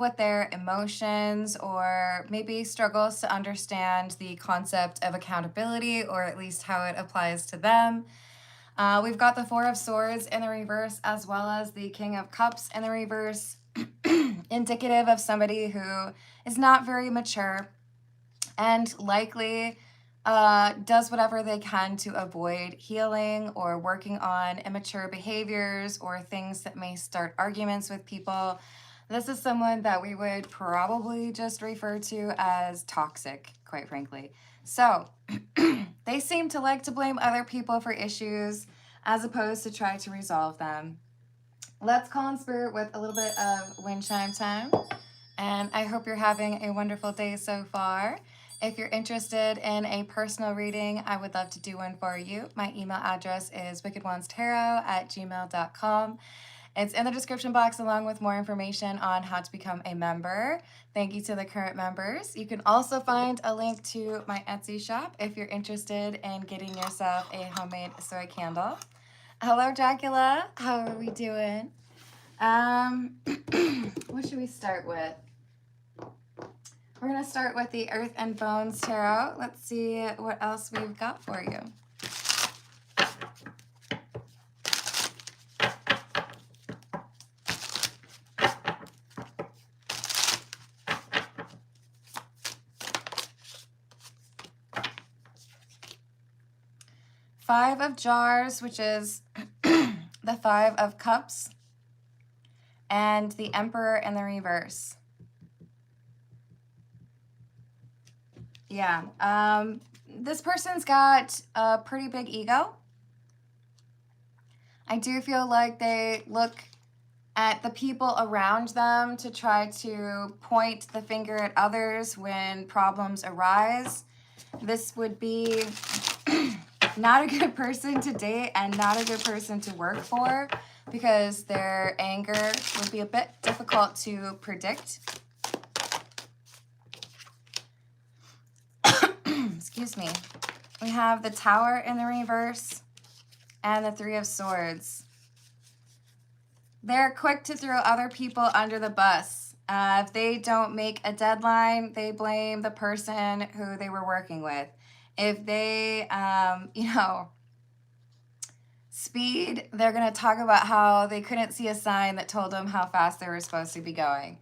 with their emotions, or maybe struggles to understand the concept of accountability, or at least how it applies to them. We've got the Four of Swords in the reverse, as well as the King of Cups in the reverse, indicative of somebody who is not very mature and likely does whatever they can to avoid healing or working on immature behaviors or things that may start arguments with people. This is someone that we would probably just refer to as toxic, quite frankly. So they seem to like to blame other people for issues as opposed to try to resolve them. Let's call in spirit with a little bit of wind chime time. And I hope you're having a wonderful day so far. If you're interested in a personal reading, I would love to do one for you. My email address is wickedonestarot@gmail.com. It's in the description box along with more information on how to become a member. Thank you to the current members. You can also find a link to my Etsy shop if you're interested in getting yourself a homemade soy candle. Hello, Dracula. How are we doing? What should we start with? We're going to start with the Earth and Bones Tarot. Let's see what else we've got for you. Five of Jars, which is the Five of Cups, and the Emperor in the reverse. Yeah, this person's got a pretty big ego. I do feel like they look at the people around them to try to point the finger at others when problems arise. This would be not a good person to date and not a good person to work for, because their anger would be a bit difficult to predict. Excuse me. We have the Tower in the reverse and the Three of Swords. They're quick to throw other people under the bus. If they don't make a deadline, they blame the person who they were working with. If they, speed, they're going to talk about how they couldn't see a sign that told them how fast they were supposed to be going.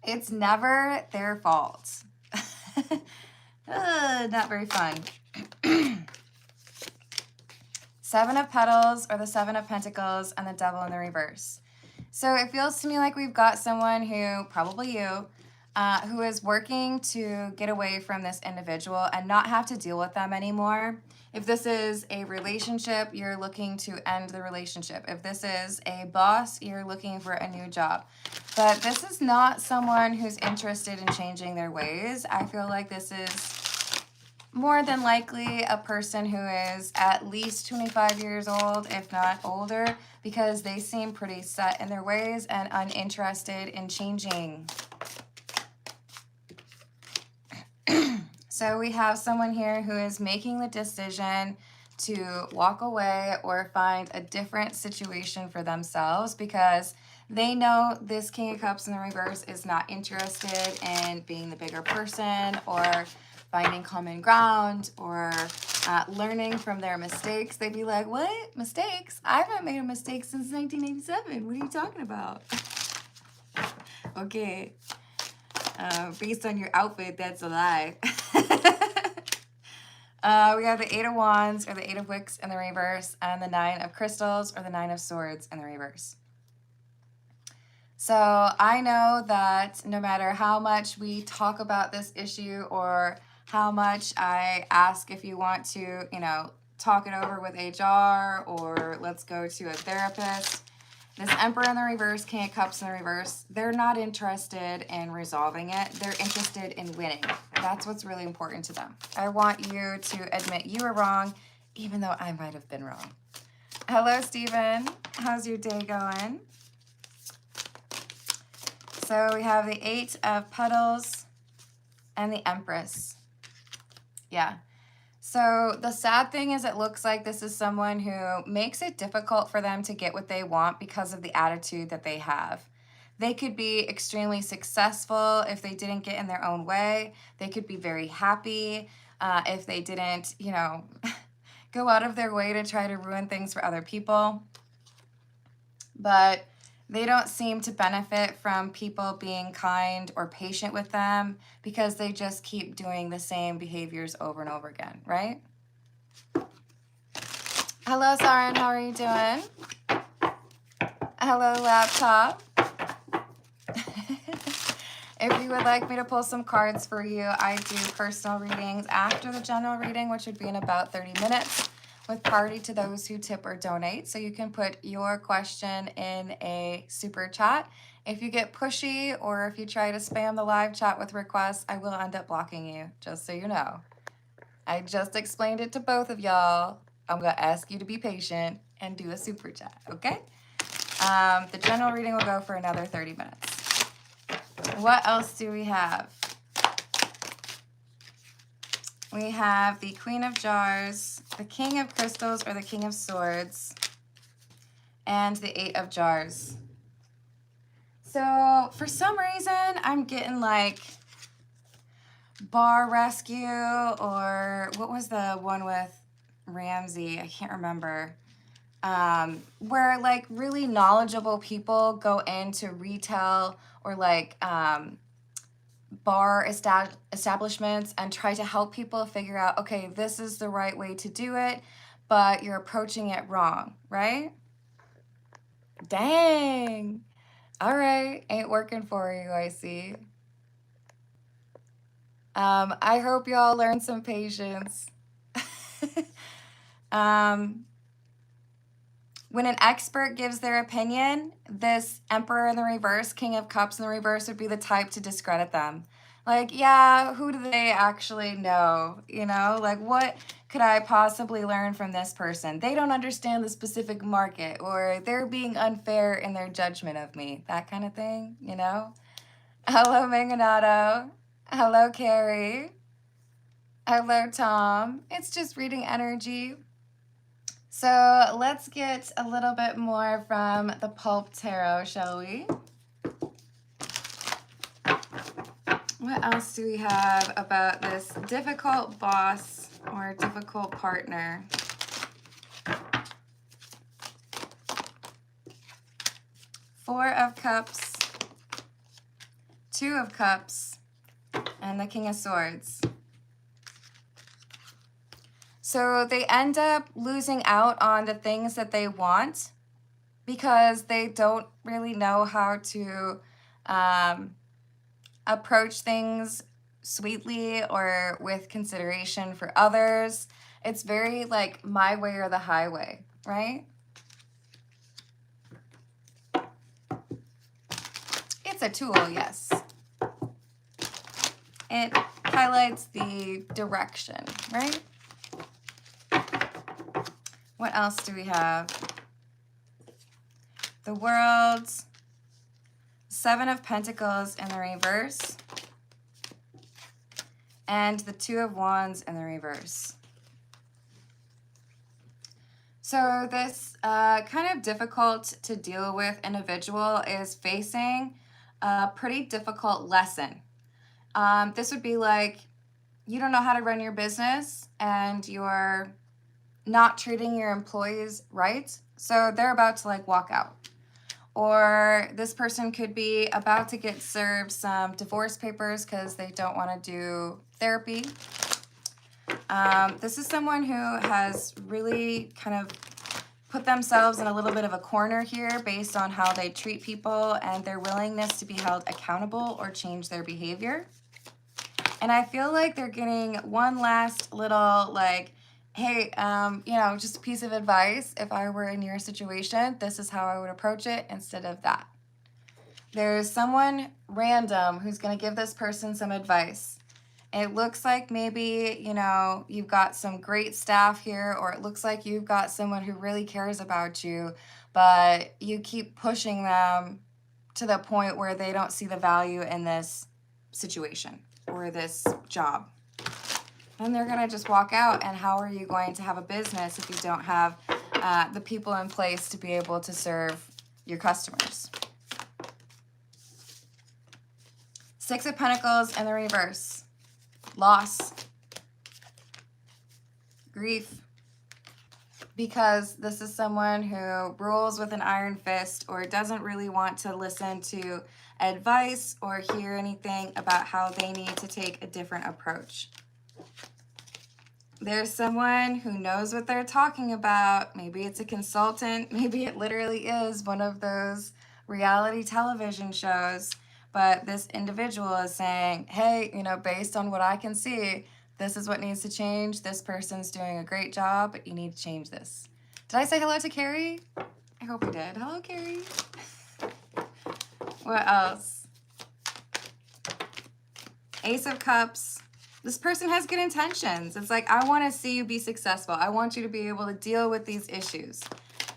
It's never their fault. Not very fun. Seven of Petals, or the Seven of Pentacles, and the Devil in the reverse. So it feels to me like we've got someone who, probably you, who is working to get away from this individual and not have to deal with them anymore. If this is a relationship, you're looking to end the relationship. If this is a boss, you're looking for a new job. But this is not someone who's interested in changing their ways. I feel like this is more than likely a person who is at least 25 years old, if not older, because they seem pretty set in their ways and uninterested in changing. So we have someone here who is making the decision to walk away or find a different situation for themselves, because they know this King of Cups in the reverse is not interested in being the bigger person or finding common ground or learning from their mistakes. They'd be like, what? Mistakes? I haven't made a mistake since 1987. What are you talking about? Okay. Based on your outfit, that's a lie. We have the Eight of Wands, or the Eight of Wicks in the reverse, and the Nine of Crystals, or the Nine of Swords in the reverse. So I know that no matter how much we talk about this issue or how much I ask if you want to, talk it over with HR or let's go to a therapist, this Emperor in the reverse, King of Cups in the reverse, they're not interested in resolving it. They're interested in winning. That's what's really important to them. I want you to admit you were wrong, even though I might have been wrong. Hello, Stephen. How's your day going? So we have the Eight of Petals and the Empress. Yeah. So the sad thing is it looks like this is someone who makes it difficult for them to get what they want because of the attitude that they have. They could be extremely successful if they didn't get in their own way. They could be very happy if they didn't, you know, go out of their way to try to ruin things for other people. But they don't seem to benefit from people being kind or patient with them because they just keep doing the same behaviors over and over again, right? Hello, Saren. How are you doing? Hello, laptop. If you would like me to pull some cards for you, I do personal readings after the general reading, which would be in about 30 minutes, with priority to those who tip or donate. So you can put your question in a super chat. If you get pushy or if you try to spam the live chat with requests, I will end up blocking you, just so you know. I just explained it to both of y'all. I'm going to ask you to be patient and do a super chat, okay? The general reading will go for another 30 minutes. What else do we have? We have the Queen of Jars, the King of Crystals or the King of Swords, and the Eight of Jars. So for some reason, I'm getting like bar rescue, or what was the one with Ramsey? I can't remember. Where like really knowledgeable people go into retail or like bar establishments and try to help people figure out, okay, this is the right way to do it, but you're approaching it wrong, right? Dang. All right, ain't working for you, I see. I hope y'all learn some patience. When an expert gives their opinion, this Emperor in the reverse, King of Cups in the reverse would be the type to discredit them. Like, yeah, who do they actually know? You know, like, what could I possibly learn from this person? They don't understand the specific market, or they're being unfair in their judgment of me. That kind of thing, you know? Hello, Mangonato. Hello, Carrie. Hello, Tom. It's just reading energy. So let's get a little bit more from the Pulp Tarot, shall we? What else do we have about this difficult boss or difficult partner? Four of Cups, Two of Cups, and the King of Swords. So they end up losing out on the things that they want because they don't really know how to approach things sweetly or with consideration for others. It's very like my way or the highway, right? It's a tool, yes. It highlights the direction, right? What else do we have? The World, Seven of Pentacles in the reverse, and the Two of Wands in the reverse. So this kind of difficult to deal with individual is facing a pretty difficult lesson. This would be like, you don't know how to run your business and you're not treating your employees right, so they're about to like walk out. Or this person could be about to get served some divorce papers because they don't want to do therapy. This is someone who has really kind of put themselves in a little bit of a corner here based on how they treat people and their willingness to be held accountable or change their behavior. And I feel like they're getting one last little like, hey, you know, just a piece of advice. If I were in your situation, this is how I would approach it instead of that. There's someone random who's going to give this person some advice. It looks like maybe, you know, you've got some great staff here, or it looks like you've got someone who really cares about you, but you keep pushing them to the point where they don't see the value in this situation or this job. And they're going to just walk out, and how are you going to have a business if you don't have the people in place to be able to serve your customers? Six of Pentacles in the reverse. Loss. Grief. Because this is someone who rules with an iron fist or doesn't really want to listen to advice or hear anything about how they need to take a different approach. There's someone who knows what they're talking about. Maybe it's a consultant. Maybe it literally is one of those reality television shows. But this individual is saying, hey, you know, based on what I can see, this is what needs to change. This person's doing a great job, but you need to change this. Did I say hello to Carrie? I hope I did. Hello, Carrie. What else? Ace of Cups. This person has good intentions. It's like, I want to see you be successful. I want you to be able to deal with these issues.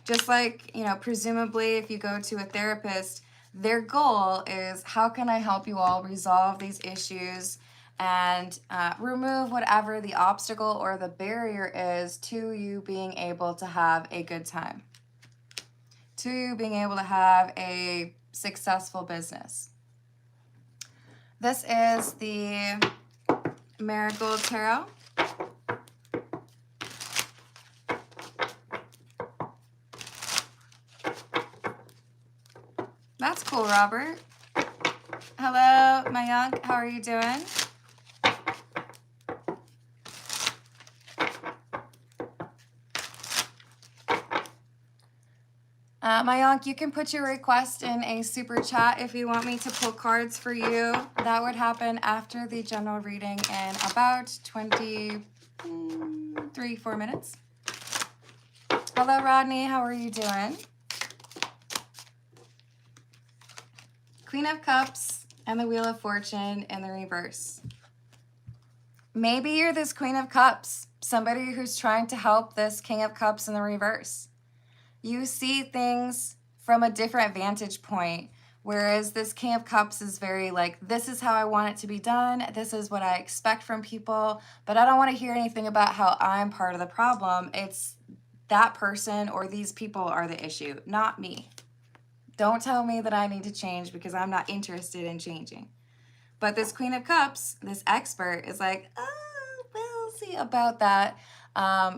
Just like, you know, presumably if you go to a therapist, their goal is, how can I help you all resolve these issues and remove whatever the obstacle or the barrier is to you being able to have a good time, to you being able to have a successful business. This is the Marigold Tarot. That's cool, Robert. Hello, Mayank. How are you doing? Mayank, you can put your request in a super chat if you want me to pull cards for you. That would happen after the general reading in about 4 minutes. Hello, Rodney. How are you doing? Queen of Cups and the Wheel of Fortune in the reverse. Maybe you're this Queen of Cups, somebody who's trying to help this King of Cups in the reverse. You see things from a different vantage point, whereas this King of Cups is very like, this is how I want it to be done. This is what I expect from people, but I don't want to hear anything about how I'm part of the problem. It's that person or these people are the issue, not me. Don't tell me that I need to change because I'm not interested in changing. But this Queen of Cups, this expert, is like, oh, we'll see about that.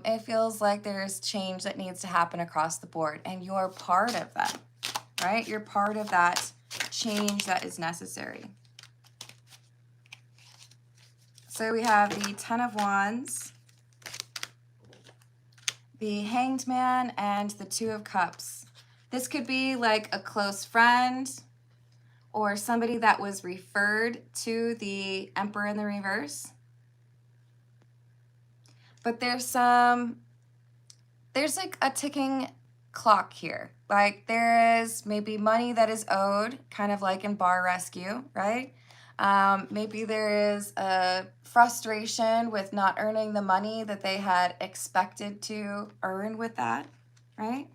It feels like there's change that needs to happen across the board, and you're part of that, right? You're part of that change that is necessary. So we have the Ten of Wands, the Hanged Man, and the Two of Cups. This could be like a close friend or somebody that was referred to the Emperor in the reverse. But there's like a ticking clock here. Like there is maybe money that is owed, kind of like in Bar Rescue, right? Maybe there is a frustration with not earning the money that they had expected to earn with that, right?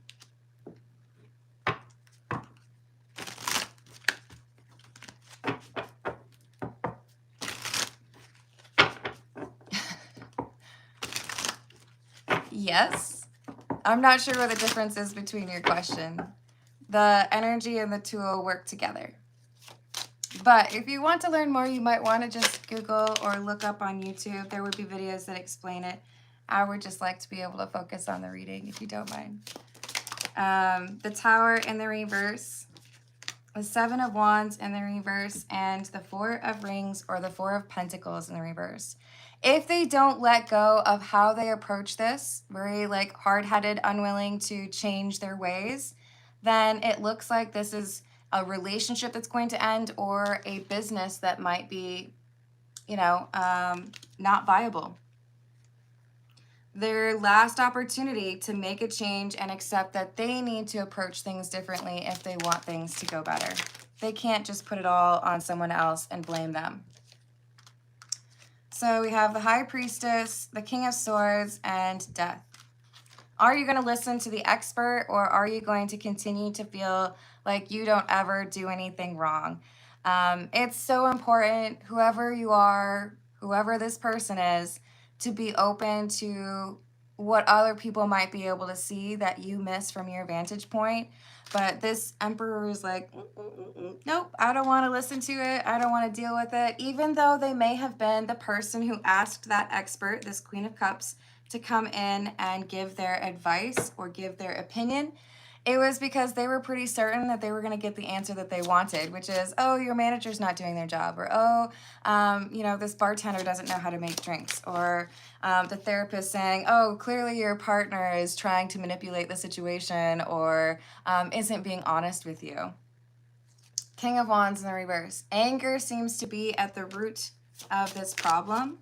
Yes. I'm not sure what the difference is between your question. The energy and the tool work together. But if you want to learn more, you might want to just Google or look up on YouTube. There would be videos that explain it. I would just like to be able to focus on the reading, if you don't mind. The Tower in the reverse, the Seven of Wands in the reverse, and the Four of Rings or the Four of Pentacles in the reverse. If they don't let go of how they approach this, very like hard-headed, unwilling to change their ways, then it looks like this is a relationship that's going to end or a business that might be, you know, not viable. Their last opportunity to make a change and accept that they need to approach things differently if they want things to go better. They can't just put it all on someone else and blame them. So we have the High Priestess, the King of Swords, and Death. Are you going to listen to the expert, or are you going to continue to feel like you don't ever do anything wrong? It's so important, whoever you are, whoever this person is, to be open to what other people might be able to see that you miss from your vantage point. But this Emperor is like, nope, I don't want to listen to it. I don't want to deal with it. Even though they may have been the person who asked that expert, this Queen of Cups, to come in and give their advice or give their opinion, it was because they were pretty certain that they were going to get the answer that they wanted, which is, oh, your manager's not doing their job, or oh, this bartender doesn't know how to make drinks, or the therapist saying, oh, clearly your partner is trying to manipulate the situation, or isn't being honest with you. King of Wands in the reverse. Anger seems to be at the root of this problem.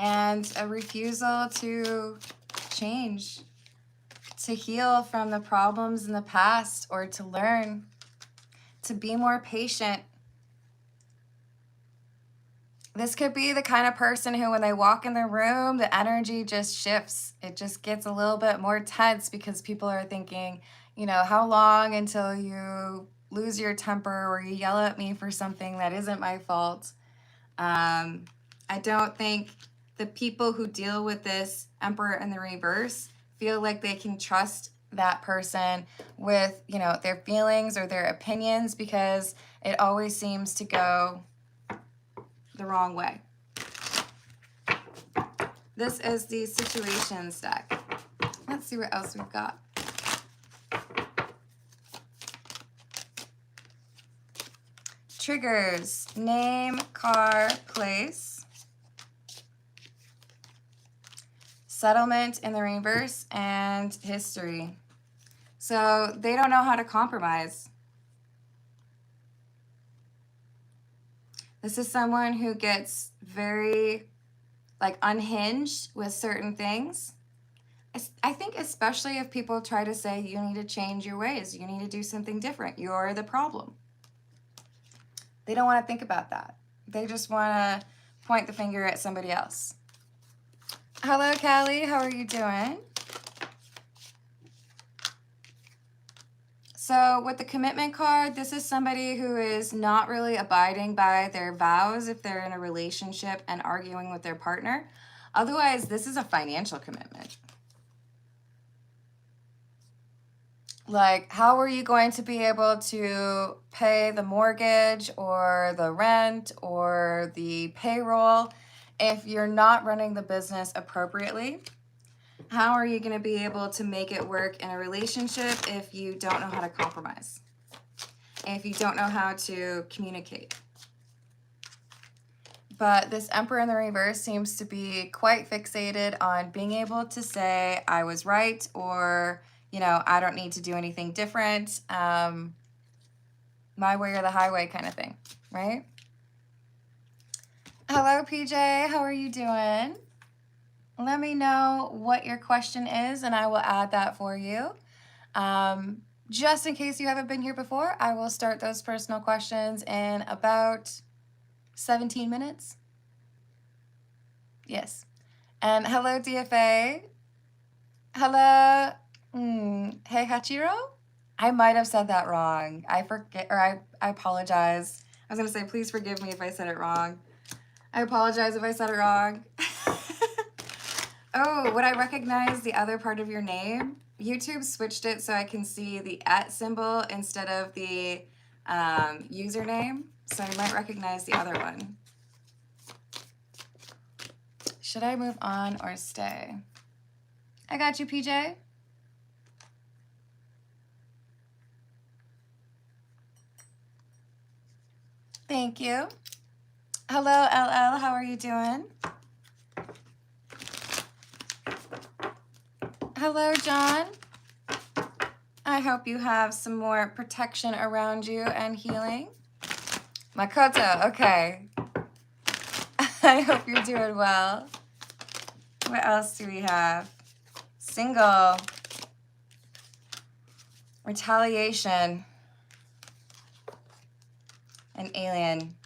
And a refusal to change, to heal from the problems in the past, or to learn, to be more patient. This could be the kind of person who, when they walk in the room, the energy just shifts. It just gets a little bit more tense because people are thinking, how long until you lose your temper or you yell at me for something that isn't my fault? I don't think the people who deal with this Emperor in the reverse feel like they can trust that person with, their feelings or their opinions, because it always seems to go the wrong way. This is the situations deck. Let's see what else we've got. Triggers: name, car, place. Settlement in the reverse, and history. So they don't know how to compromise. This is someone who gets very unhinged with certain things. I think especially if people try to say, you need to change your ways, you need to do something different, you're the problem. They don't want to think about that. They just want to point the finger at somebody else. Hello, Callie. How are you doing? So with the commitment card, this is somebody who is not really abiding by their vows if they're in a relationship and arguing with their partner. Otherwise, this is a financial commitment. How are you going to be able to pay the mortgage or the rent or the payroll if you're not running the business appropriately? How are you going to be able to make it work in a relationship if you don't know how to compromise? If you don't know how to communicate? But this Emperor in the reverse seems to be quite fixated on being able to say, I was right, or, I don't need to do anything different. My way or the highway kind of thing, right? Hello, PJ. How are you doing? Let me know what your question is, and I will add that for you. Just in case you haven't been here before, I will start those personal questions in about 17 minutes. Yes. And hello, DFA. Hello. Hey, Hachiro. I might have said that wrong. I forget, or I apologize. I was going to say, please forgive me if I said it wrong. I apologize if I said it wrong. Oh, would I recognize the other part of your name? YouTube switched it so I can see the @ symbol instead of the username. So I might recognize the other one. Should I move on or stay? I got you, PJ. Thank you. Hello, LL. How are you doing? Hello, John. I hope you have some more protection around you and healing. Makoto, okay. I hope you're doing well. What else do we have? Single. Retaliation. An alien.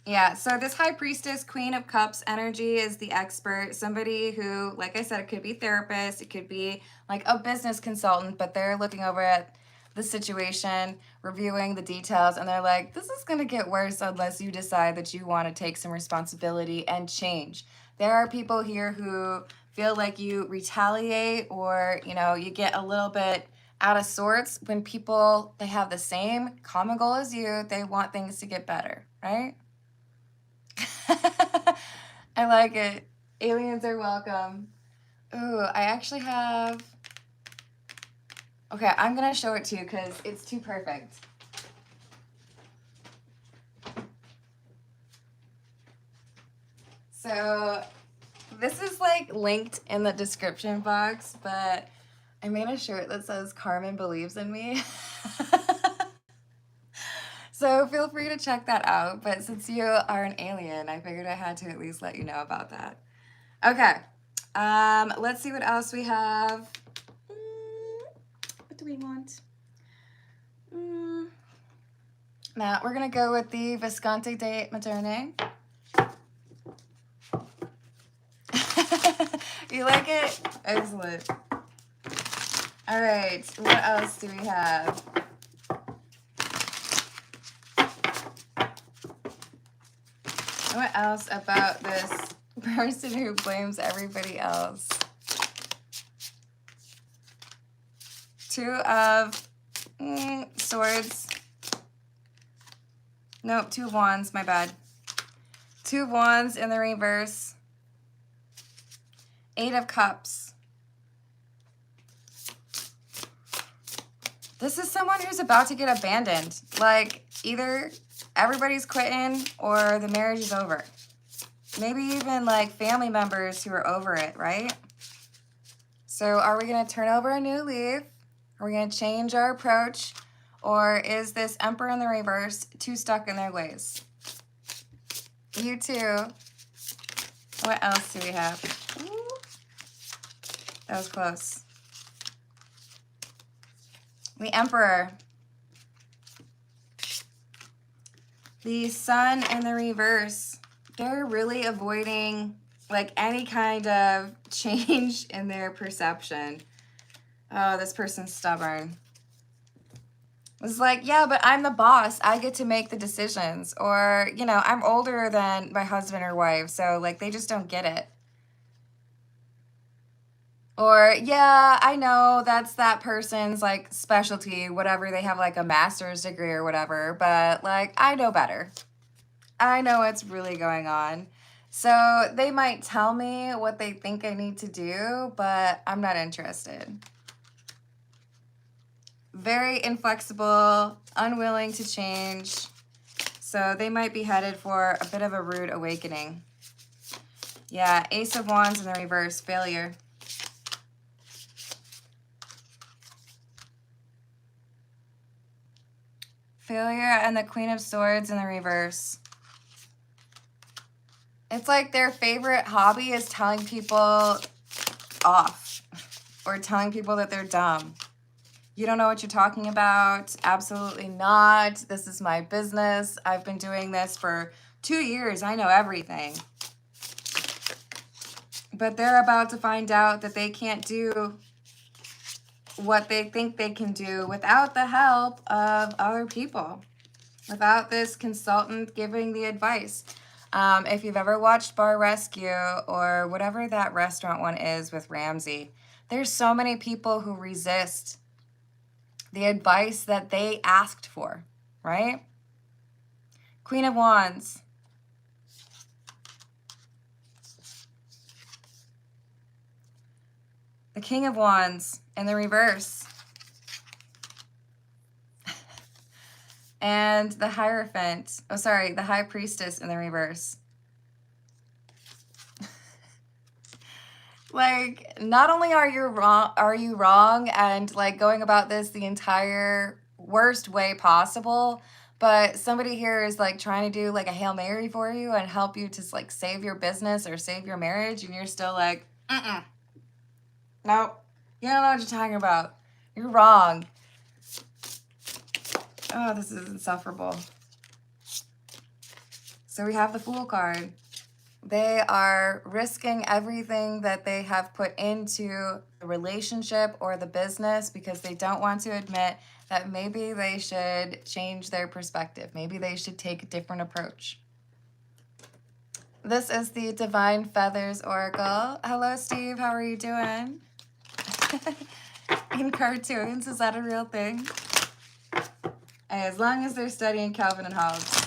Yeah, so this High Priestess, Queen of Cups energy is the expert. Somebody who, like I said, it could be therapist, it could be like a business consultant, but they're looking over at the situation, reviewing the details, and they're like, this is going to get worse unless you decide that you want to take some responsibility and change. There are people here who feel like you retaliate, or, you know, you get a little bit out of sorts when people, they have the same common goal as you. They want things to get better, right? I like it. Aliens are welcome. Ooh, I actually have... Okay, I'm going to show it to you because it's too perfect. So this is like linked in the description box, but I made a shirt that says Carmen believes in me. So feel free to check that out. But since you are an alien, I figured I had to at least let you know about that. Okay. Let's see what else we have. What do we want? Now we're gonna go with the Visconti de Materne. You like it? Excellent. All right, what else do we have? What else about this person who blames everybody else? Two of Swords. Nope, Two of Wands, my bad. Two of Wands in the reverse. Eight of Cups. This is someone who's about to get abandoned. Like, either everybody's quitting or the marriage is over. Maybe even like family members who are over it, right? So are we going to turn over a new leaf? Are we going to change our approach? Or is this Emperor in the reverse too stuck in their ways? You too. What else do we have? Ooh, that was close. The Emperor. The Sun in the reverse. They're really avoiding like any kind of change in their perception. Oh, this person's stubborn. It's like, yeah, but I'm the boss. I get to make the decisions. Or, you know, I'm older than my husband or wife. So, like, they just don't get it. Or, yeah, I know that's that person's, like, specialty, whatever. They have, like, a master's degree or whatever. But, like, I know better. I know what's really going on. So they might tell me what they think I need to do, but I'm not interested. Very inflexible, unwilling to change. So they might be headed for a bit of a rude awakening. Yeah, Ace of Wands in the reverse, failure. Failure and the Queen of Swords in the reverse. It's like their favorite hobby is telling people off or telling people that they're dumb. You don't know what you're talking about. Absolutely not. This is my business. I've been doing this for 2 years. I know everything. But they're about to find out that they can't do what they think they can do without the help of other people, without this consultant giving the advice. If you've ever watched Bar Rescue or whatever that restaurant one is with Ramsay, there's so many people who resist the advice that they asked for, right? Queen of Wands. The King of Wands in the reverse. And the Hierophant. Oh, sorry, the High Priestess in the reverse. Like, not only are you wrong and like going about this the entire worst way possible, but somebody here is like trying to do like a Hail Mary for you and help you to like save your business or save your marriage, and you're still like, nope, you don't know what you're talking about. You're wrong. Oh, this is insufferable. So we have the Fool card. They are risking everything that they have put into the relationship or the business because they don't want to admit that maybe they should change their perspective. Maybe they should take a different approach. This is the Divine Feathers Oracle. Hello, Steve. How are you doing? In cartoons, is that a real thing? As long as they're studying Calvin and Hobbes.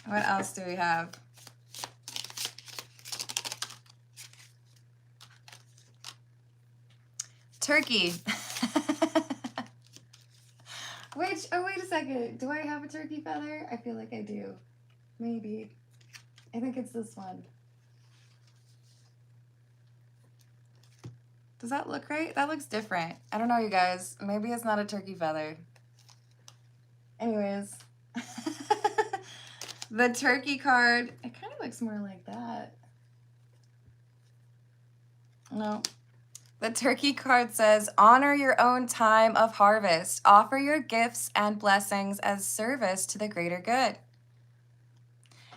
What else do we have? Turkey. Which, oh, wait a second. Do I have a turkey feather? I feel like I do. Maybe. I think it's this one. Does that look right? That looks different. I don't know, you guys. Maybe it's not a turkey feather. Anyways. The turkey card, it kind of looks more like that. No. The turkey card says, honor your own time of harvest. Offer your gifts and blessings as service to the greater good.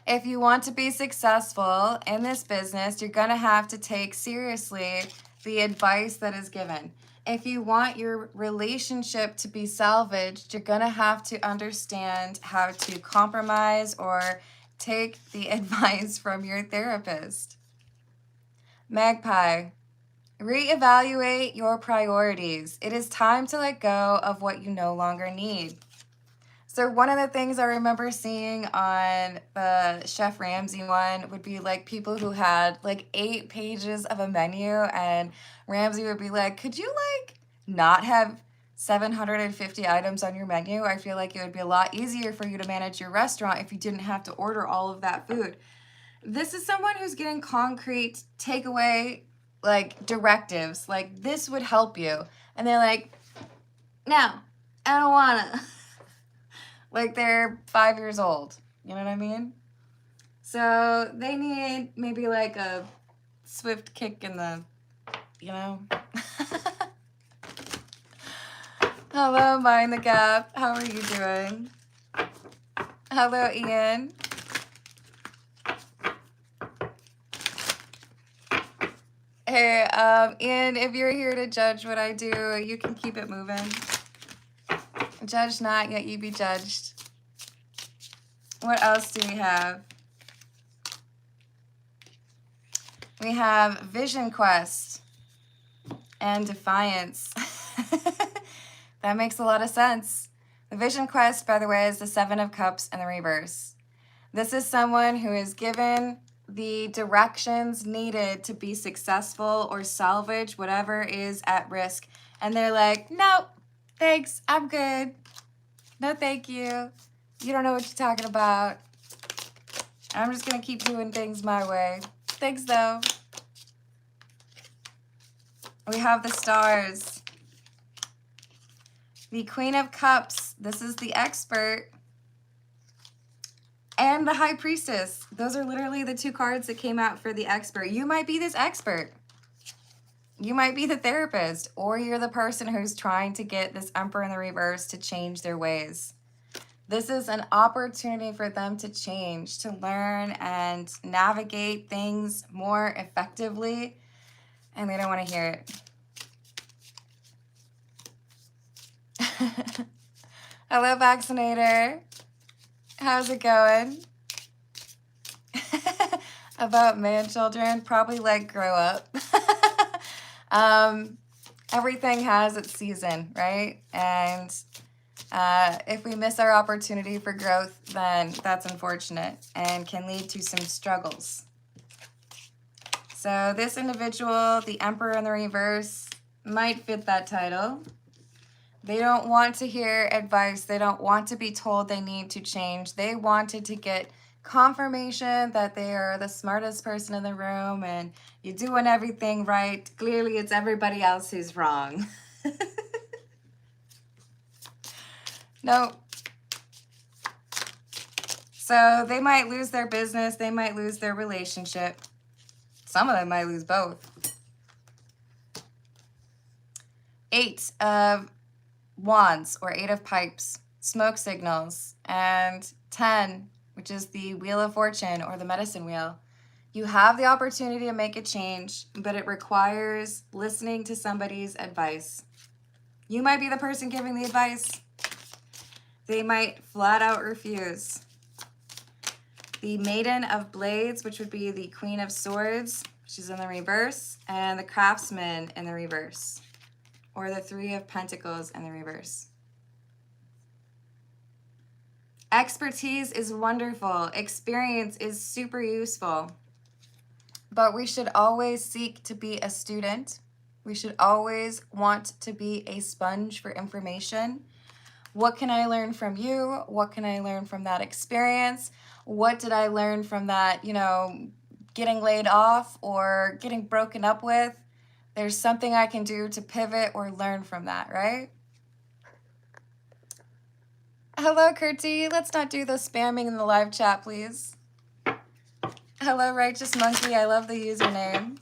If you want to be successful in this business, you're going to have to take seriously the advice that is given. If you want your relationship to be salvaged, you're going to have to understand how to compromise or take the advice from your therapist. Magpie, reevaluate your priorities. It is time to let go of what you no longer need. So one of the things I remember seeing on the Chef Ramsay one would be like people who had like 8 pages of a menu, and Ramsay would be like, could you like not have 750 items on your menu? I feel like it would be a lot easier for you to manage your restaurant if you didn't have to order all of that food. This is someone who's getting concrete takeaway like directives, like this would help you. And they're like, no, I don't wanna. Like they're 5 years old. You know what I mean? So they need maybe like a swift kick in the, you know? Hello, Mind the Gap. How are you doing? Hello, Ian. Hey, Ian, if you're here to judge what I do, you can keep it moving. Judge not, yet ye be judged. What else do we have? We have Vision Quest and Defiance. That makes a lot of sense. The Vision Quest, by the way, is the 7 of Cups in the reverse. This is someone who is given the directions needed to be successful or salvage whatever is at risk. And they're like, nope. Thanks, I'm good. No, thank you. You don't know what you're talking about. I'm just gonna keep doing things my way. Thanks, though. We have the stars. The Queen of Cups. This is the expert. And the High Priestess. Those are literally the 2 cards that came out for the expert. You might be this expert. You might be the therapist, or you're the person who's trying to get this Emperor in the reverse to change their ways. This is an opportunity for them to change, to learn and navigate things more effectively, and they don't want to hear it. Hello, Vaccinator. How's it going? About man children, probably like grow up. Everything has its season, right? And if we miss our opportunity for growth, then that's unfortunate and can lead to some struggles. So this individual, the Emperor in the reverse, might fit that title. They don't want to hear advice. They don't want to be told they need to change. They wanted to get confirmation that they are the smartest person in the room and you're doing everything right. Clearly, it's everybody else who's wrong. Nope. So they might lose their business. They might lose their relationship. Some of them might lose both. 8 of Wands, or 8 of Pipes, smoke signals, and 10, which is the Wheel of Fortune, or the medicine wheel. You have the opportunity to make a change, but it requires listening to somebody's advice. You might be the person giving the advice. They might flat out refuse. The Maiden of Blades, which would be the Queen of Swords, which is in the reverse, and the Craftsman in the reverse, or the Three of Pentacles in the reverse. Expertise is wonderful. Experience is super useful. But we should always seek to be a student. We should always want to be a sponge for information. What can I learn from you? What can I learn from that experience? What did I learn from that, getting laid off or getting broken up with? There's something I can do to pivot or learn from that, right? Hello, Kurti. Let's not do the spamming in the live chat, please. Hello, Righteous Monkey. I love the username.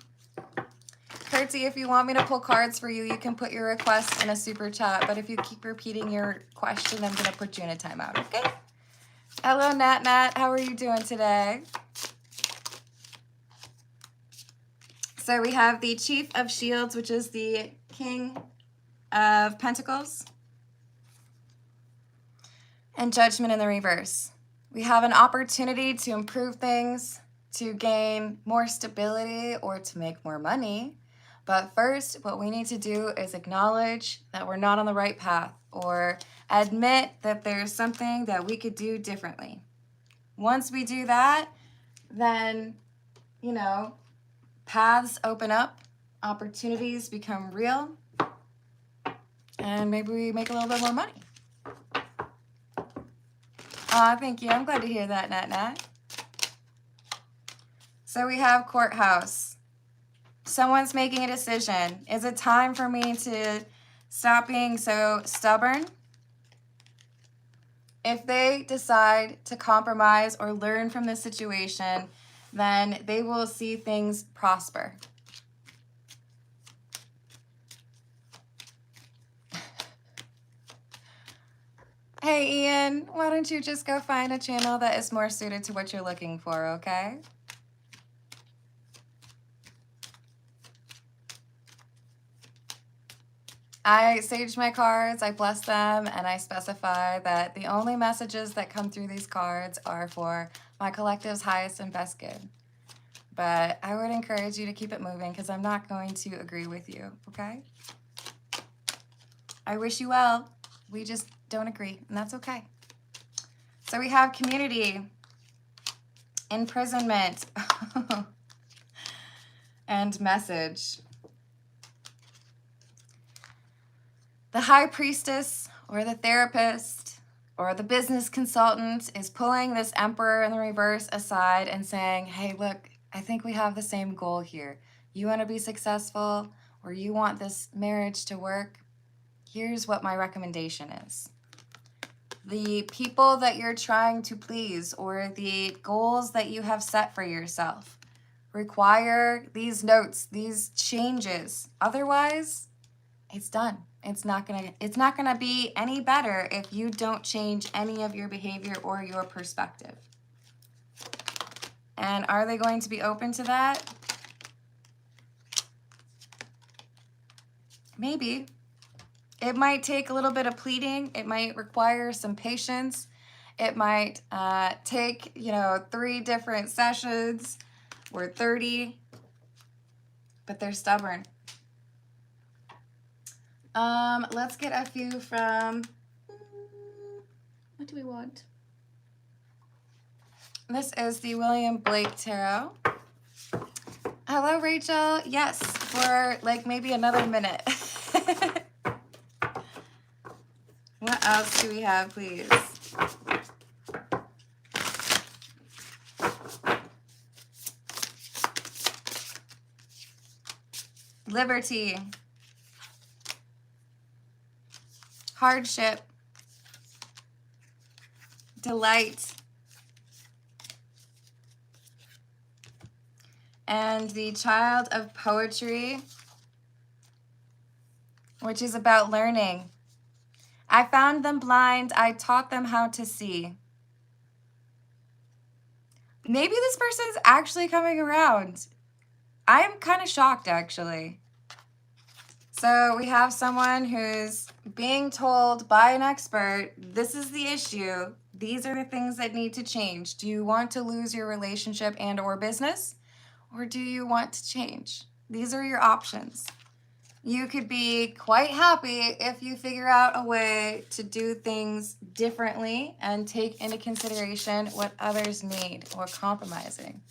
Kurti, if you want me to pull cards for you, you can put your request in a super chat. But if you keep repeating your question, I'm going to put you in a timeout, okay? Hello, Nat Nat. How are you doing today? So we have the Chief of Shields, which is the King of Pentacles, and Judgment in the reverse. We have an opportunity to improve things, to gain more stability, or to make more money. But first, what we need to do is acknowledge that we're not on the right path, or admit that there's something that we could do differently. Once we do that, then, paths open up, opportunities become real, and maybe we make a little bit more money. Thank you. I'm glad to hear that, Nat Nat. So we have Courthouse. Someone's making a decision. Is it time for me to stop being so stubborn? If they decide to compromise or learn from this situation, then they will see things prosper. Hey, Ian, why don't you just go find a channel that is more suited to what you're looking for, okay? I sage my cards, I bless them, and I specify that the only messages that come through these cards are for my collective's highest and best good. But I would encourage you to keep it moving because I'm not going to agree with you, okay? I wish you well. We just don't agree, and that's okay. So we have community, imprisonment, and message. The high priestess or the therapist or the business consultant is pulling this emperor in the reverse aside and saying, hey, look, I think we have the same goal here. You want to be successful or you want this marriage to work? Here's what my recommendation is. The people that you're trying to please or the goals that you have set for yourself require these notes, these changes. Otherwise, it's done. It's not gonna be any better if you don't change any of your behavior or your perspective. And are they going to be open to that? Maybe. It might take a little bit of pleading. It might require some patience. It might take, 3 different sessions or 30, but they're stubborn. Let's get a few from, what do we want? This is the William Blake Tarot. Hello, Rachel. Yes, for maybe another minute. What else do we have, please? Liberty. Hardship. Delight. And the Child of Poetry, which is about learning. I found them blind. I taught them how to see. Maybe this person's actually coming around. I'm kind of shocked, actually. So we have someone who's being told by an expert, this is the issue. These are the things that need to change. Do you want to lose your relationship and or business? Or do you want to change? These are your options. You could be quite happy if you figure out a way to do things differently and take into consideration what others need or compromising.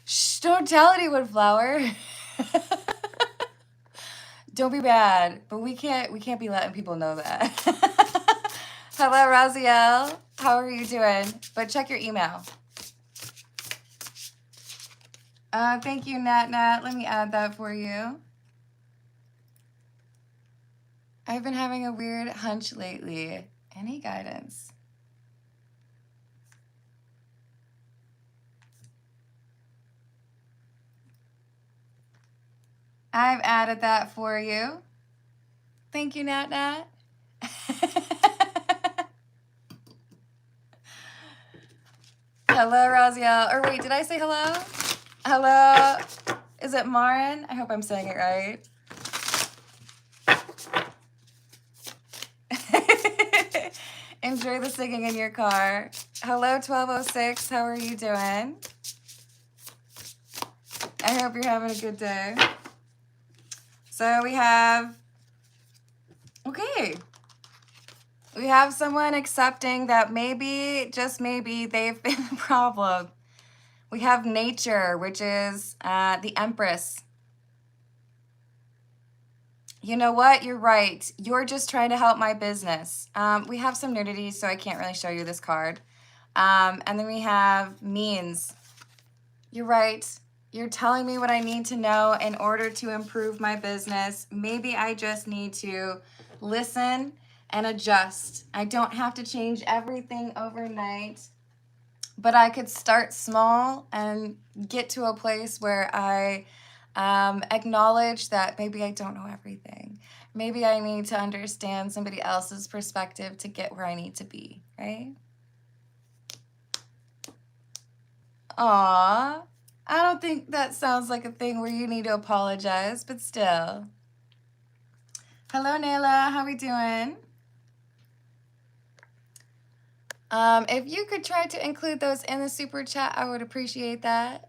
Shh, don't tell anyone, Flower. Don't be bad, but we can't be letting people know that. Hello, Raziel. How are you doing? But check your email. Thank you, Nat. Let me add that for you. I've been having a weird hunch lately. Any guidance? I've added that for you. Thank you, Nat. Hello, Raziel. Or wait, did I say hello? Hello. Is it Marin? I hope I'm saying it right. Enjoy the singing in your car. Hello, 1206. How are you doing? I hope you're having a good day. So we have, okay. We have someone accepting that maybe, just maybe, they've been the problem. We have nature, which is the Empress. You know what? You're right. You're just trying to help my business. We have some nudity, so I can't really show you this card. And then we have means. You're right. You're telling me what I need to know in order to improve my business. Maybe I just need to listen and adjust. I don't have to change everything overnight, but I could start small and get to a place where I acknowledge that maybe I don't know everything. Maybe I need to understand somebody else's perspective to get where I need to be, right? Aww. I don't think that sounds like a thing where you need to apologize, but still. Hello, Nayla. How we doing? If you could try to include those in the super chat, I would appreciate that.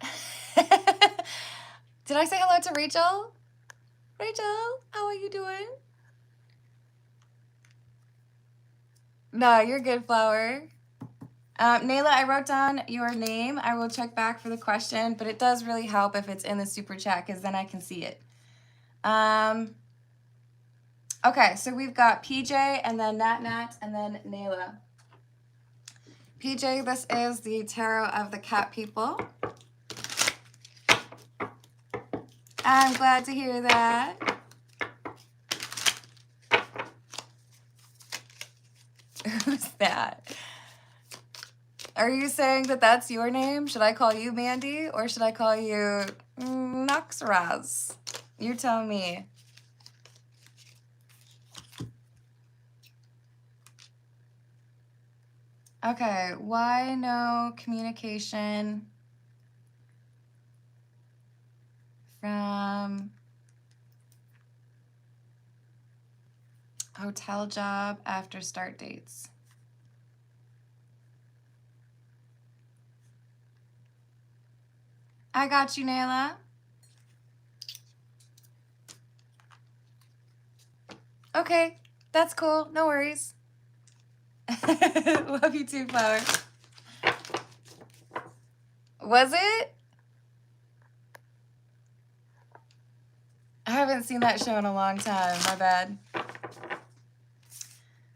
Did I say hello to Rachel? Rachel, how are you doing? No, you're good, Flower. Nayla, I wrote down your name. I will check back for the question, but it does really help if it's in the super chat because then I can see it. Okay, so we've got PJ and then Nat and then Nayla. PJ, this is the Tarot of the Cat People. I'm glad to hear that. Who's that? Are you saying that that's your name? Should I call you Mandy or should I call you Noxraz? You tell me. Okay, why no communication from hotel job after start dates? I got you, Nayla. Okay, that's cool. No worries. Love you too, Flower. Was it? I haven't seen that show in a long time. My bad.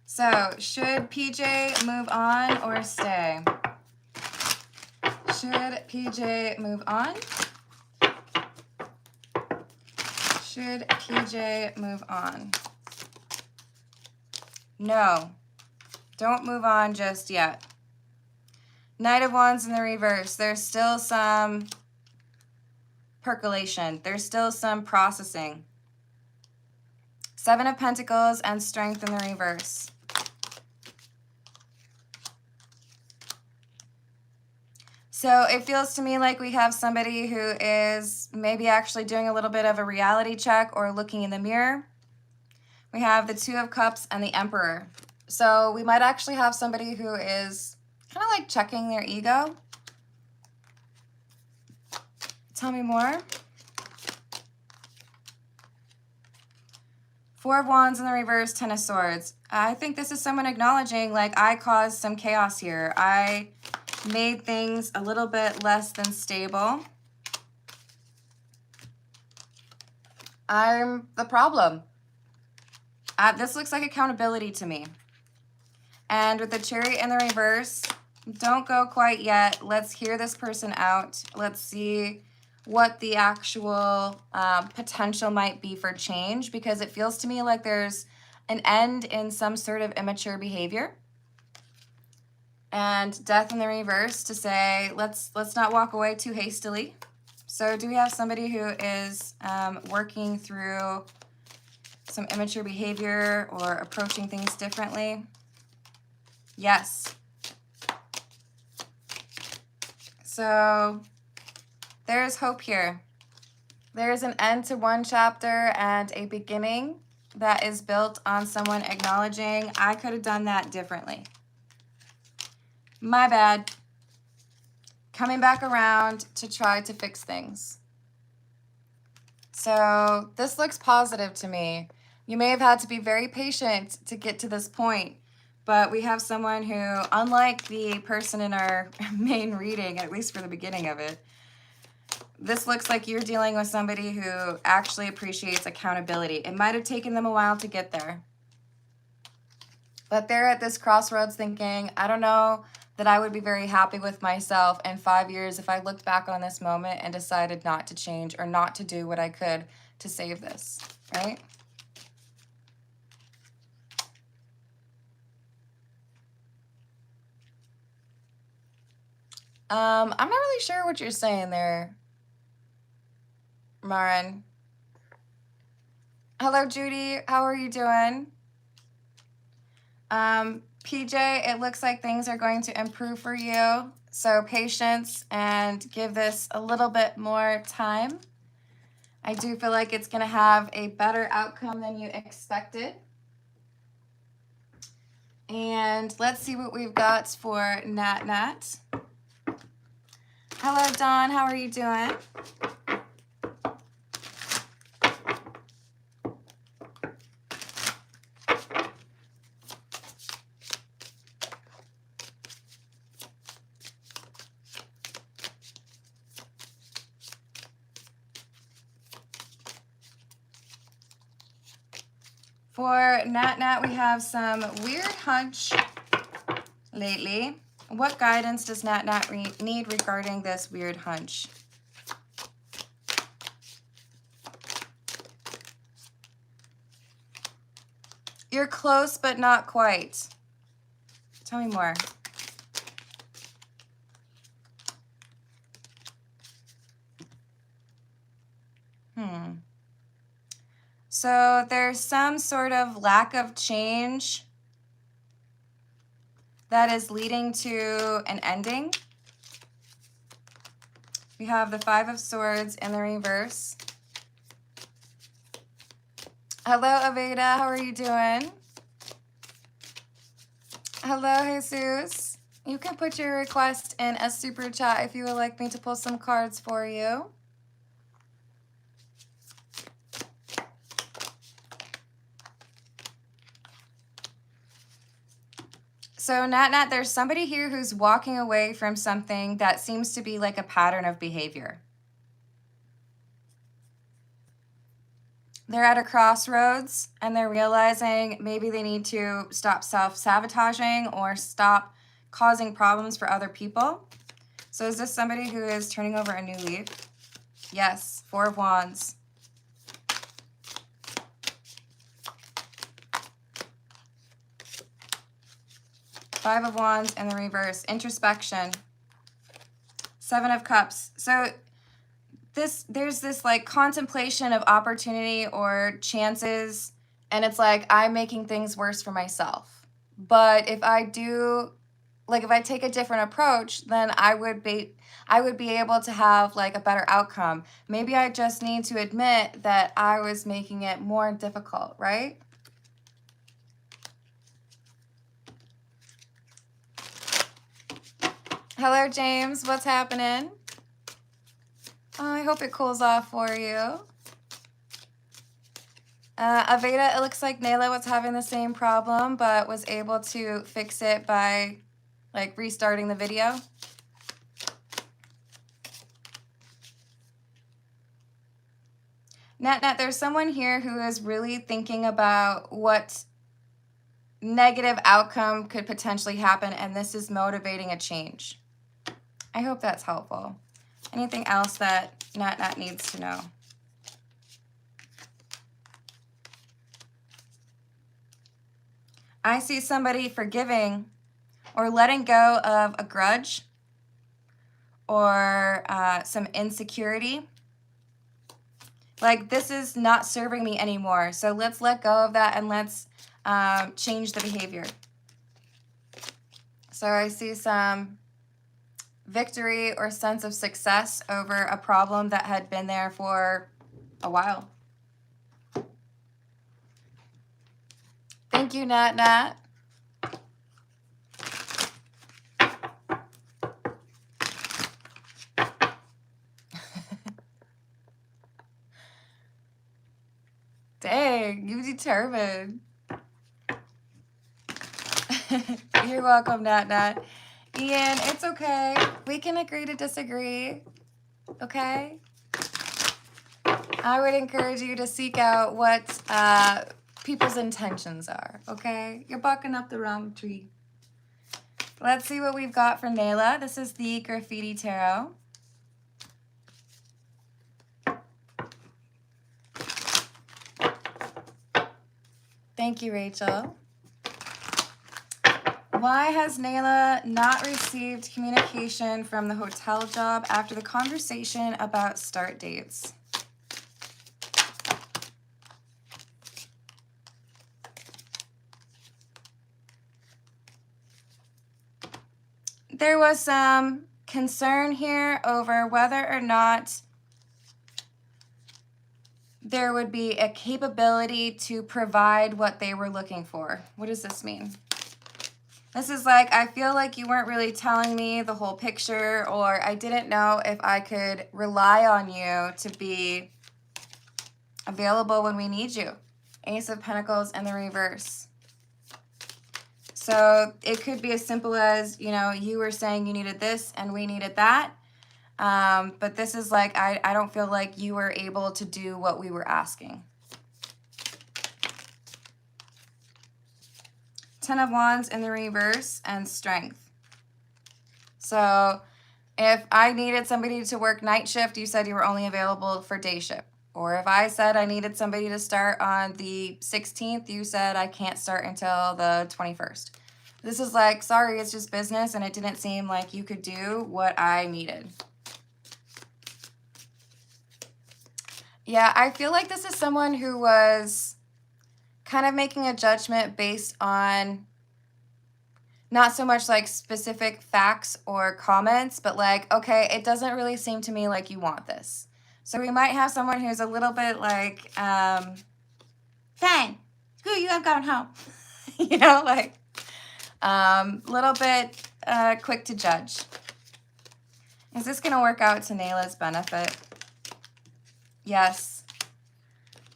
So, should PJ move on or stay? Should PJ move on? Should PJ move on? No. Don't move on just yet. Knight of Wands in the reverse. There's still some percolation. There's still some processing. Seven of Pentacles and Strength in the reverse. So it feels to me like we have somebody who is maybe actually doing a little bit of a reality check or looking in the mirror. We have the Two of Cups and the Emperor. So we might actually have somebody who is kind of like checking their ego. Tell me more. Four of Wands in the reverse, Ten of Swords. I think this is someone acknowledging, like, I caused some chaos here. I made things a little bit less than stable. I'm the problem. This looks like accountability to me. And with the Chariot in the reverse, don't go quite yet. Let's hear this person out. Let's see what the actual potential might be for change, because it feels to me like there's an end in some sort of immature behavior. And Death in the reverse to say, let's not walk away too hastily. So do we have somebody who is working through some immature behavior or approaching things differently? Yes. So there's hope here. There's an end to one chapter and a beginning that is built on someone acknowledging, I could have done that differently. My bad. Coming back around to try to fix things. So this looks positive to me. You may have had to be very patient to get to this point, but we have someone who, unlike the person in our main reading, at least for the beginning of it, this looks like you're dealing with somebody who actually appreciates accountability. It might have taken them a while to get there, but they're at this crossroads thinking, I don't know that I would be very happy with myself in 5 years if I looked back on this moment and decided not to change or not to do what I could to save this, right? I'm not really sure what you're saying there, Marin. Hello, Judy. How are you doing? PJ, it looks like things are going to improve for you. So patience and give this a little bit more time. I do feel like it's going to have a better outcome than you expected. And let's see what we've got for Nat Nat. Hello, Dawn. How are you doing? For Nat Nat, we have some weird hunch lately. What guidance does Nat Nat need regarding this weird hunch? You're close, but not quite. Tell me more. So there's some sort of lack of change that is leading to an ending. We have the Five of Swords in the reverse. Hello, Aveda. How are you doing? Hello, Jesus. You can put your request in a super chat if you would like me to pull some cards for you. So Nat Nat, there's somebody here who's walking away from something that seems to be like a pattern of behavior. They're at a crossroads and they're realizing maybe they need to stop self-sabotaging or stop causing problems for other people. So is this somebody who is turning over a new leaf? Yes, Four of Wands. Five of Wands in the reverse, introspection. Seven of Cups. So there's this like contemplation of opportunity or chances, and it's like I'm making things worse for myself. But if I do like if I take a different approach, then I would be able to have like a better outcome. Maybe I just need to admit that I was making it more difficult, right? Hello, James. What's happening? Oh, I hope it cools off for you. Aveda, it looks like Nayla was having the same problem, but was able to fix it by like restarting the video. Nat, there's someone here who is really thinking about what negative outcome could potentially happen, and this is motivating a change. I hope that's helpful. Anything else that Nat needs to know? I see somebody forgiving or letting go of a grudge or some insecurity. Like, this is not serving me anymore. So let's let go of that and let's change the behavior. So I see some victory or sense of success over a problem that had been there for a while. Thank you, Nat. Dang, you determined. You're welcome, Nat. Ian, it's okay. We can agree to disagree, okay? I would encourage you to seek out what people's intentions are, okay? You're barking up the wrong tree. Let's see what we've got for Nayla. This is the Graffiti Tarot. Thank you, Rachel. Why has Nayla not received communication from the hotel job after the conversation about start dates? There was some concern here over whether or not there would be a capability to provide what they were looking for. What does this mean? This is like, I feel like you weren't really telling me the whole picture, or I didn't know if I could rely on you to be available when we need you. Ace of Pentacles in the reverse. So it could be as simple as, you know, you were saying you needed this and we needed that. But this is like, I don't feel like you were able to do what we were asking. Ten of Wands in the reverse and Strength. So if I needed somebody to work night shift, you said you were only available for day shift. Or if I said I needed somebody to start on the 16th, you said I can't start until the 21st. This is like, sorry, it's just business, and it didn't seem like you could do what I needed. Yeah, I feel like this is someone who was kind of making a judgment based on not so much like specific facts or comments, but like, okay, it doesn't really seem to me like you want this. So we might have someone who's a little bit like, fine, screw you, I'm going home. You know, like, little bit quick to judge. Is this going to work out to Nayla's benefit? Yes.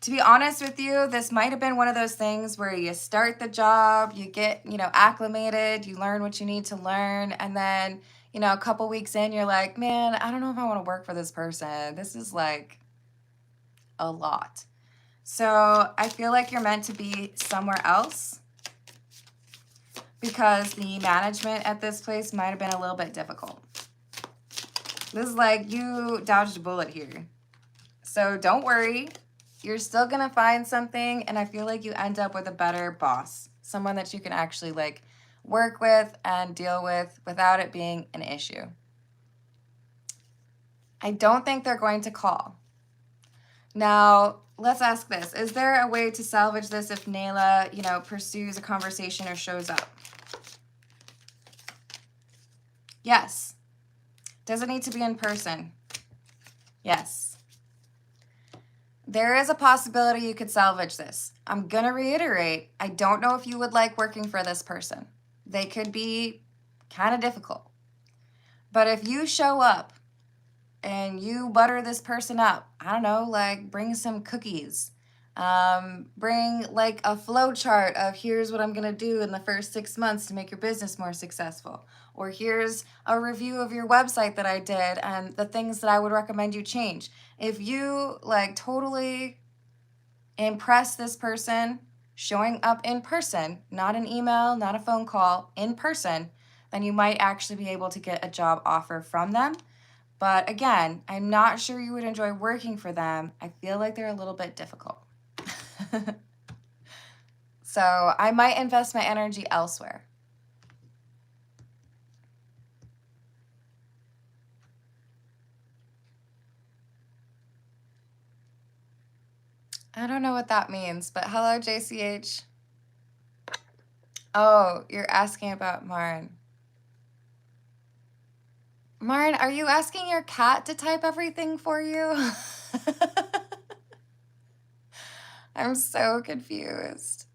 To be honest with you, this might have been one of those things where you start the job, you get, you know, acclimated, you learn what you need to learn, and then, you know, a couple weeks in, you're like, man, I don't know if I want to work for this person. This is like a lot. So I feel like you're meant to be somewhere else because the management at this place might have been a little bit difficult. This is like you dodged a bullet here. So don't worry. You're still going to find something, and I feel like you end up with a better boss, someone that you can actually like work with and deal with without it being an issue. I don't think they're going to call. Now, let's ask this. Is there a way to salvage this if Nayla, you know, pursues a conversation or shows up? Yes. Does it need to be in person? Yes. There is a possibility you could salvage this. I'm going to reiterate, I don't know if you would like working for this person. They could be kind of difficult. But if you show up and you butter this person up, I don't know, like bring some cookies, bring like a flow chart of here's what I'm going to do in the first 6 months to make your business more successful. Or here's a review of your website that I did and the things that I would recommend you change. If you like totally impress this person showing up in person, not an email, not a phone call, in person, then you might actually be able to get a job offer from them. But again, I'm not sure you would enjoy working for them. I feel like they're a little bit difficult. So I might invest my energy elsewhere. I don't know what that means, but hello, JCH. Oh, you're asking about Marn. Marn, are you asking your cat to type everything for you? I'm so confused.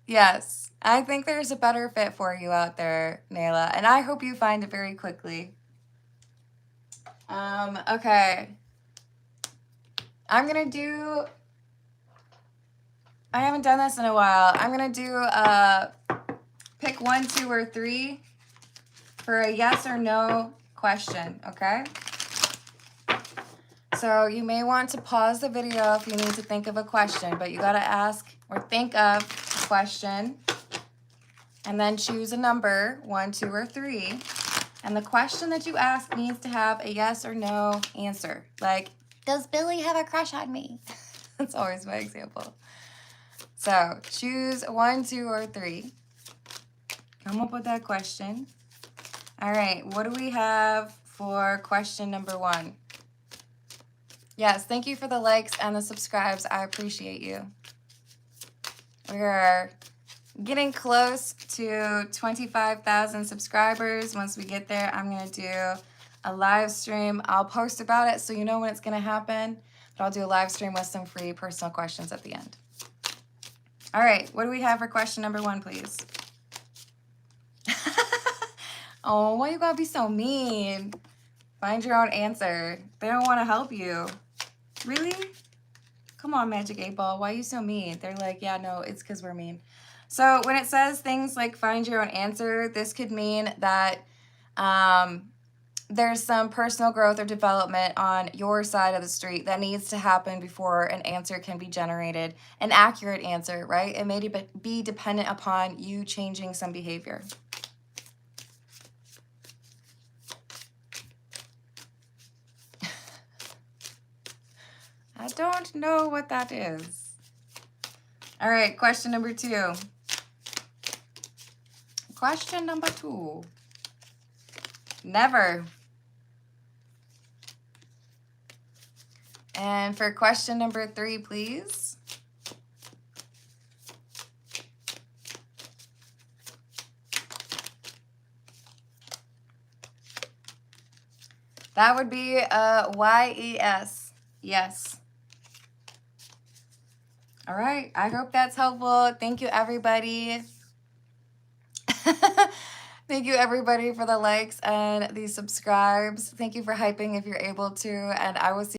Yes, I think there's a better fit for you out there, Nayla, and I hope you find it very quickly. Okay. I'm gonna do, I haven't done this in a while. I'm gonna do pick 1, 2, or 3 for a yes or no question, okay? So you may want to pause the video if you need to think of a question, but you gotta ask or think of a question and then choose a number, 1, 2, or 3. And the question that you ask needs to have a yes or no answer. Like, does Billy have a crush on me? That's always my example. So choose 1, 2, or 3. Come up with that question. All right, what do we have for question number 1? Yes, thank you for the likes and the subscribes. I appreciate you. We're getting close to 25,000 subscribers. Once we get there, I'm going to do a live stream. I'll post about it so you know when it's going to happen. But I'll do a live stream with some free personal questions at the end. All right, what do we have for question number 1, please? Oh, why you gotta be so mean? Find your own answer. They don't want to help you. Really? Come on, Magic 8 Ball. Why are you so mean? They're like, yeah, no, it's because we're mean. So when it says things like find your own answer, this could mean that there's some personal growth or development on your side of the street that needs to happen before an answer can be generated. An accurate answer, right? It may be dependent upon you changing some behavior. I don't know what that is. All right, question number 2. Question number 2. Never. And for question number 3, please. That would be YES. Yes. All right. I hope that's helpful. Thank you, everybody. Thank you, everybody, for the likes and the subscribes. Thank you for hyping if you're able to. And I will see